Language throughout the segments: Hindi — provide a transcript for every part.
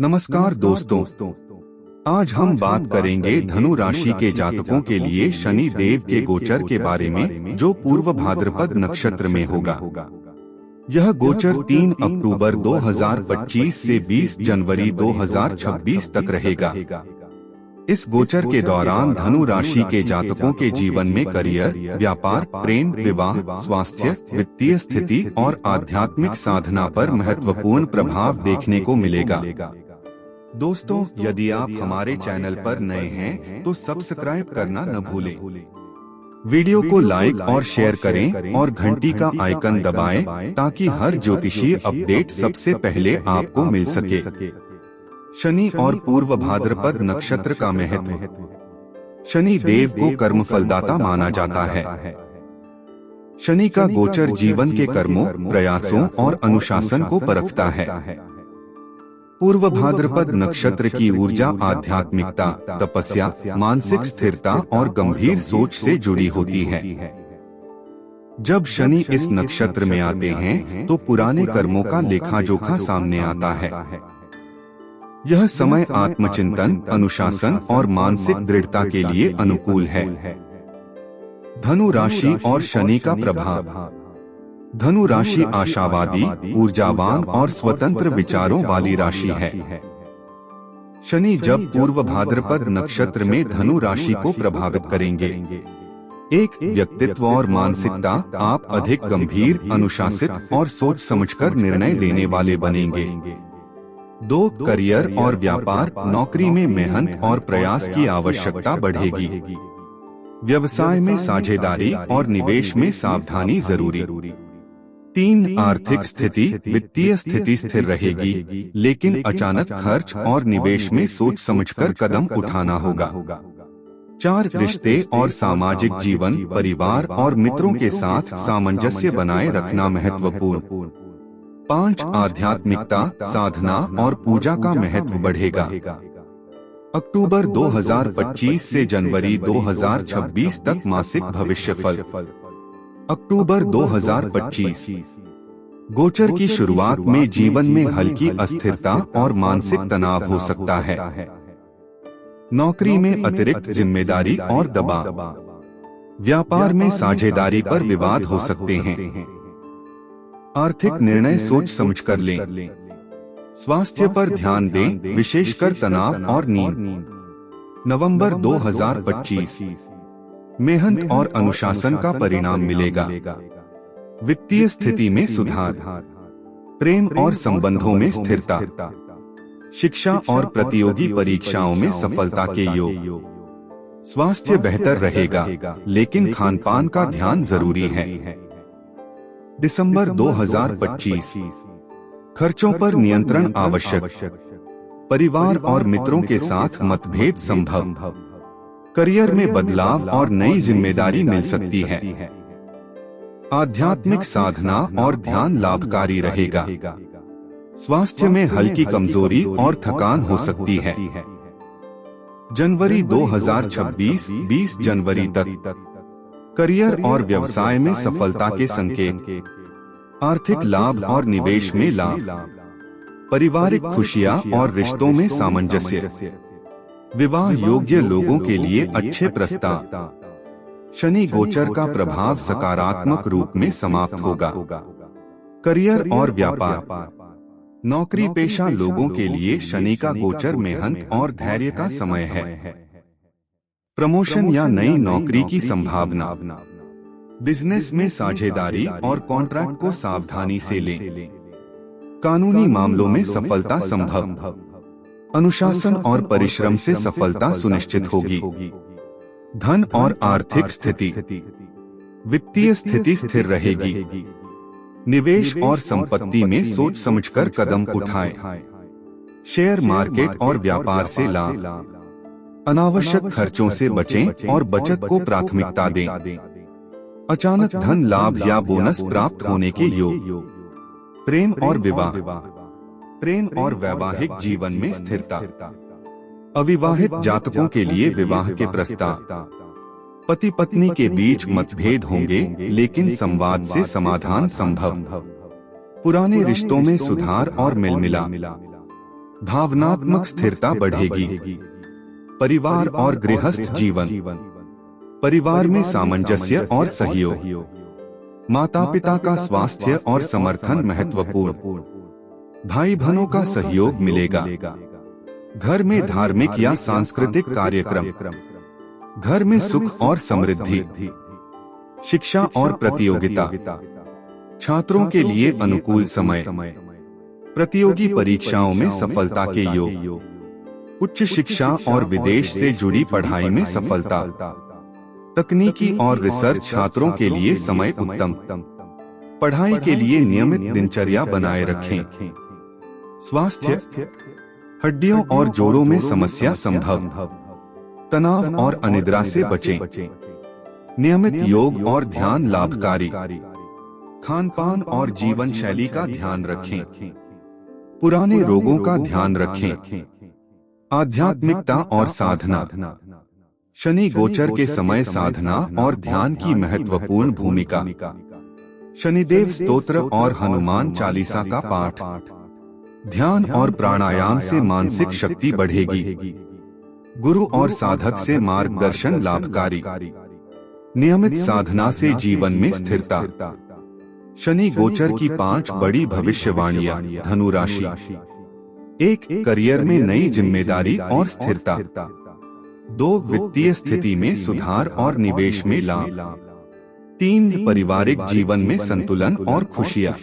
नमस्कार दोस्तों, आज हम बात करेंगे धनु राशि के जातकों के लिए शनि देव के गोचर के बारे में, जो पूर्व भाद्रपद नक्षत्र में होगा। यह गोचर 3 अक्टूबर 2025 से 20 जनवरी 2026 तक रहेगा। इस गोचर के दौरान धनु राशि के जातकों के जीवन में करियर, व्यापार, प्रेम, विवाह, स्वास्थ्य, वित्तीय स्थिति और आध्यात्मिक साधना पर महत्वपूर्ण प्रभाव देखने को मिलेगा। दोस्तों, यदि आप हमारे चैनल पर नए हैं तो सब्सक्राइब करना न भूलें। वीडियो को लाइक और शेयर करें और घंटी का आइकन दबाएं ताकि हर ज्योतिषीय अपडेट सबसे पहले आपको मिल सके। शनि और पूर्व भाद्रपद नक्षत्र का महत्व। शनि देव को कर्मफलदाता माना जाता है। शनि का गोचर जीवन के कर्मों, प्रयासों और अनुशासन को परखता है। पूर्व भाद्रपद नक्षत्र की ऊर्जा आध्यात्मिकता, तपस्या, मानसिक स्थिरता और गंभीर सोच से जुड़ी होती है। जब शनि इस नक्षत्र में आते हैं तो पुराने कर्मों का लेखा जोखा सामने आता है। यह समय आत्मचिंतन, अनुशासन और मानसिक दृढ़ता के लिए अनुकूल है। धनु राशि और शनि का प्रभाव। धनु राशि आशावादी, ऊर्जावान और स्वतंत्र विचारों वाली राशि है। शनि जब पूर्व भाद्रपद नक्षत्र में धनु राशि को प्रभावित करेंगे, एक व्यक्तित्व और मानसिकता, आप अधिक गंभीर, अनुशासित और सोच समझकर निर्णय लेने वाले बनेंगे। 2 करियर और व्यापार, नौकरी में मेहनत और प्रयास की आवश्यकता बढ़ेगी। व्यवसाय में साझेदारी और निवेश में सावधानी जरूरी। 3 आर्थिक स्थिति, वित्तीय स्थिति स्थिर रहेगी, लेकिन अचानक खर्च और निवेश में सोच समझकर कदम उठाना होगा। 4 रिश्ते और सामाजिक जीवन, परिवार और मित्रों के साथ सामंजस्य बनाए रखना महत्वपूर्ण। 5 आध्यात्मिकता, साधना और पूजा का महत्व बढ़ेगा। अक्टूबर 2025 से जनवरी 2026 तक मासिक भविष्यफल। अक्टूबर 2025 गोचर की शुरुआत में जीवन में हल्की अस्थिरता और मानसिक तनाव हो सकता है। नौकरी में अतिरिक्त जिम्मेदारी और दबाव। व्यापार में साझेदारी पर विवाद हो सकते हैं। आर्थिक निर्णय सोच समझकर लें। स्वास्थ्य पर ध्यान दें, विशेषकर तनाव और नींद। नवंबर 2025 मेहनत और अनुशासन का परिणाम मिलेगा। वित्तीय स्थिति में सुधार। प्रेम और संबंधों में स्थिरता। शिक्षा और प्रतियोगी परीक्षाओं में सफलता के योग। स्वास्थ्य बेहतर रहेगा, लेकिन खानपान का ध्यान जरूरी है। दिसंबर 2025 खर्चों पर नियंत्रण आवश्यक। परिवार और मित्रों के साथ मतभेद संभव। करियर में बदलाव और नई जिम्मेदारी मिल सकती है। आध्यात्मिक साधना और ध्यान लाभकारी रहेगा। स्वास्थ्य में हल्की कमजोरी और थकान हो सकती है। जनवरी 2026 20 जनवरी तक करियर और व्यवसाय में सफलता के संकेत। आर्थिक लाभ और निवेश में लाभ। पारिवारिक खुशियां और रिश्तों में सामंजस्य। विवाह योग्य लोगों के लिए अच्छे प्रस्ताव। शनि गोचर का प्रभाव सकारात्मक रूप में समाप्त होगा। करियर और व्यापार। नौकरी पेशा लोगों के लिए शनि का गोचर मेहनत और धैर्य का समय है। प्रमोशन या नई नौकरी की संभावना। बिजनेस में साझेदारी और कॉन्ट्रैक्ट को सावधानी से लें। कानूनी मामलों में सफलता संभव। अनुशासन और परिश्रम से सफलता सुनिश्चित होगी। धन और आर्थिक स्थिति। वित्तीय स्थिति स्थिर रहेगी। निवेश और संपत्ति में सोच समझकर कदम उठाएं। शेयर मार्केट और व्यापार से लाभ। अनावश्यक खर्चों से बचें और बचत को प्राथमिकता दें। अचानक धन लाभ या बोनस प्राप्त होने के योग। प्रेम और विवाह। प्रेम और वैवाहिक जीवन में स्थिरता। अविवाहित जातकों के लिए विवाह के प्रस्ताव। पति पत्नी के बीच मतभेद होंगे, लेकिन संवाद से समाधान संभव। पुराने रिश्तों में सुधार और मेलमिलाप। भावनात्मक स्थिरता बढ़ेगी। परिवार और गृहस्थ जीवन। परिवार में सामंजस्य और सहयोग। माता पिता का स्वास्थ्य और समर्थन महत्वपूर्ण। भाई बहनों का सहयोग मिलेगा। घर में धार्मिक या सांस्कृतिक कार्यक्रम। घर में सुख और समृद्धि। शिक्षा और प्रतियोगिता। छात्रों के लिए अनुकूल समय। प्रतियोगी परीक्षाओं में सफलता के योग। उच्च शिक्षा और विदेश से जुड़ी पढ़ाई में सफलता। तकनीकी और रिसर्च छात्रों के लिए समय उत्तम। पढ़ाई के लिए नियमित दिनचर्या बनाए रखें। स्वास्थ्य। हड्डियों और जोड़ों में समस्या संभव। तनाव और अनिद्रा से बचें। नियमित योग और ध्यान लाभकारी। खान पान और जीवन शैली का ध्यान रखें। पुराने रोगों का ध्यान रखें। आध्यात्मिकता और साधना। शनि गोचर के समय साधना और ध्यान की महत्वपूर्ण भूमिका। शनिदेव स्तोत्र और हनुमान चालीसा का पाठ। ध्यान और प्राणायाम से मानसिक शक्ति बढ़ेगी। गुरु और साधक से मार्गदर्शन लाभकारी। नियमित साधना से जीवन में स्थिरता। शनि गोचर की 5 बड़ी भविष्यवाणियां। धनु राशि। 1. करियर में नई जिम्मेदारी और स्थिरता। 2. वित्तीय स्थिति में सुधार और निवेश में लाभ। 3. पारिवारिक जीवन में संतुलन और खुशियां।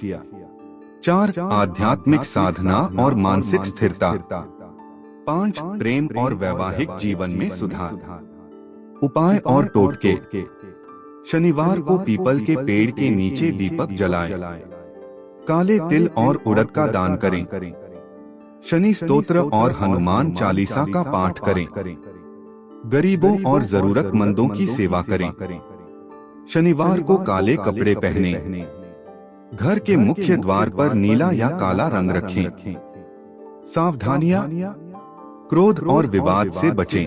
4. आध्यात्मिक साधना और मानसिक स्थिरता। 5. प्रेम और वैवाहिक जीवन में सुधार। उपाय और टोटके। शनिवार को पीपल के पेड़ के नीचे दीपक जलाएं। काले तिल और उड़द का दान करें। शनि स्तोत्र और हनुमान चालीसा का पाठ करें। गरीबों और जरूरतमंदों की सेवा करें। शनिवार को काले कपड़े पहने। घर के मुख्य द्वार पर नीला या काला रंग रखें। सावधानियां। क्रोध और विवाद से बचें।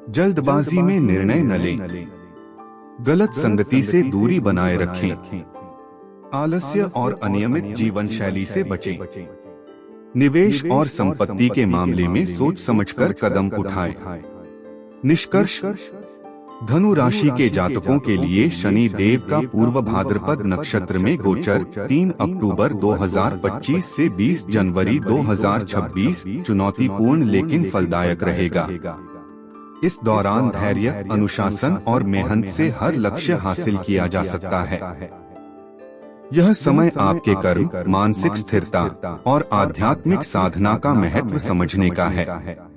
जल्दबाजी में निर्णय न लें। गलत संगति से दूरी बनाए रखें। आलस्य और अनियमित जीवन शैली से बचें। निवेश और संपत्ति के मामले में सोच समझकर कदम उठाएं। निष्कर्ष। धनु राशि के जातकों के लिए शनि देव का पूर्व भाद्रपद नक्षत्र में गोचर 3 अक्टूबर 2025 से 20 जनवरी 2026 चुनौतीपूर्ण लेकिन फलदायक रहेगा। इस दौरान धैर्य, अनुशासन और मेहनत से हर लक्ष्य हासिल किया जा सकता है। यह समय आपके कर्म, मानसिक स्थिरता और आध्यात्मिक साधना का महत्व समझने का है।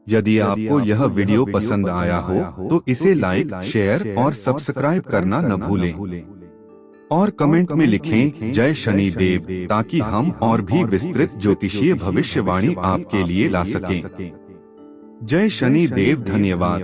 यदि आपको यह वीडियो पसंद आया हो तो इसे लाइक, शेयर और सब्सक्राइब करना न भूलें। और कमेंट में लिखें जय शनि देव, ताकि हम और भी विस्तृत ज्योतिषीय भविष्यवाणी आपके लिए ला सकें। जय शनि देव। धन्यवाद।